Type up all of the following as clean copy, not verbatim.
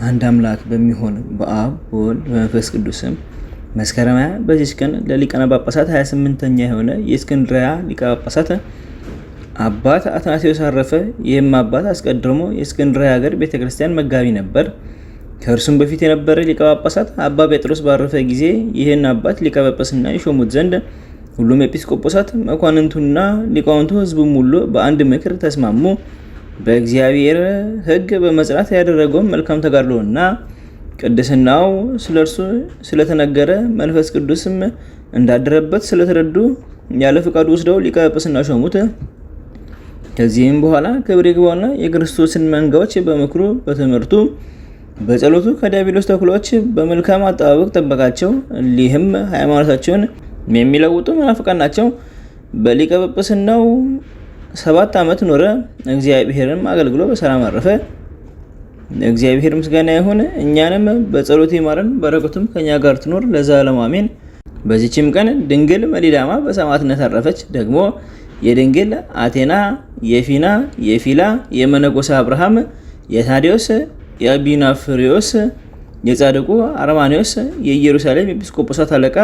አንድ አምላክ በሚሆን በአብ በወልድ በመንፈስ ቅዱስ ስም መስከረም 20 በዚህ ቀን ለሊቃነ ጳጳሳት 28ኛ የሆነ የእስክንድርያ ሊቀ ጳጳሳት አባት አትናቴዎስ አረፈ። ይህም አባት አስቀድሞ የእስክንድርያ ሀገር ቤተክርስቲያን መጋቢ ነበር። ከእርሱም በፊት የነበረ ሊቀ ጳጳሳት አባ ጴጥሮስ ባረፈ ጊዜ ይህን አባት ሊቀ ጳጳስና ይሾሙት ዘንድ ሁሉም ኤጲስቆጶሳት መኳንንቱና ሊቃውንቱ ሕዝቡም ሁሉ በአንድ ምክር ተስማሙ። በእግዚአብሔር ሕግ በመጽናት ያደረገውን መልካም ተጋድሎና ቅድስናው ስለርሱ ስለተነገረ መንፈስ ቅዱስም እንዳደረበት ስለተረዱ ያለ ፍቃዱ ወስደው ሊቀ ጳጳስና ሾሙት። ከዚህም በኋላ ክብር ይግባውና የክርስቶስን መንጋዎች በምክሩ በትምህርቱ በጸሎቱ ከዲያብሎስ ተኩላዎች በመልካም አጠባበቅ ጠበቃቸው። እሊህም ሃይማኖታቸውን የሚለውጡ መናፍቃን ናቸው። በሊቀ ጳጳስናው 7 ዓመት ኖረ። እግዚአብሔርም አገልግሎ በሰላም አረፈ። እግዚአብሔር ምስጋና ይሁን፣ እኛንም በጸሎት ይማረን፣ በረከቱም ከኛ ጋር ትኖር ለዘላለሙ አሜን። በዚህችም ቀን ድንግል መሊዳማ በሰማዕትነት አረፈች። ደግሞ የድንግል አቴና፣ የፊና፣ የፊላ፣ የመነኮስ አብርሃም፣ የታዲዮስ፣ የአቢናፍሪዮስ፣ የጻድቁ አርማኒዮስ የኢየሩሳሌም ኤጲስቆጶሳት አለቃ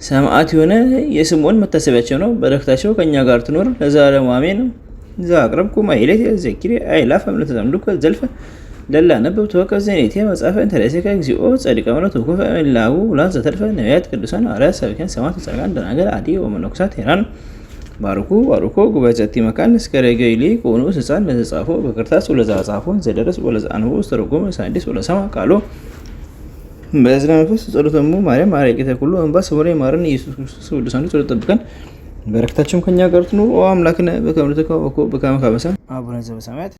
ሰማዕት የሆነ የስምዖን መታሰቢያቸው ነው። በረከታቸው ከኛ ጋር ትኖር ለዘላለሙ አሜን። ዘአቅረብኩ ማሕሌተ ዘኪሬ አእላፈ እምለተጸምዱከ ዘልፈ ለላ ነብብ ተወከፍ ዘኔቴ መጽሐፈ እንተርእሰከ እግዚኦ ጸዲቀ ምሕረት ወኩፈ እምላሁ ውላን ዘተርፈ ነቢያት ቅዱሳን ሐዋርያት ሰባክያን ሰማዕታት ጻድቃን ደናግል አዲ ወመነኮሳት ሄራን ባርኩ ባርኮ ጉባኤ ጸቲ መካን እስከ ረገይሊ ቆኑ ሕፃን ለተጻፎ በክርታስ ወለዘጻፎን ዘደረስ ወለዘአንቦ ወስተረጎመ ሳዲስ ወለሰማ ቃሎ በእዝነ መንፈስ ጸሎተሙ ማርያም አረቂተ ኩሉ እንባ ስሙረ ማረን ኢየሱስ ክርስቶስ ወደ ሰንዱ ጸሎት ጠብቀን በረከታችን ከኛ ጋር ትኑር። ኦ አምላክነ በከመ ትከው በከመ ካበሰ አቡነ ዘበሰማያት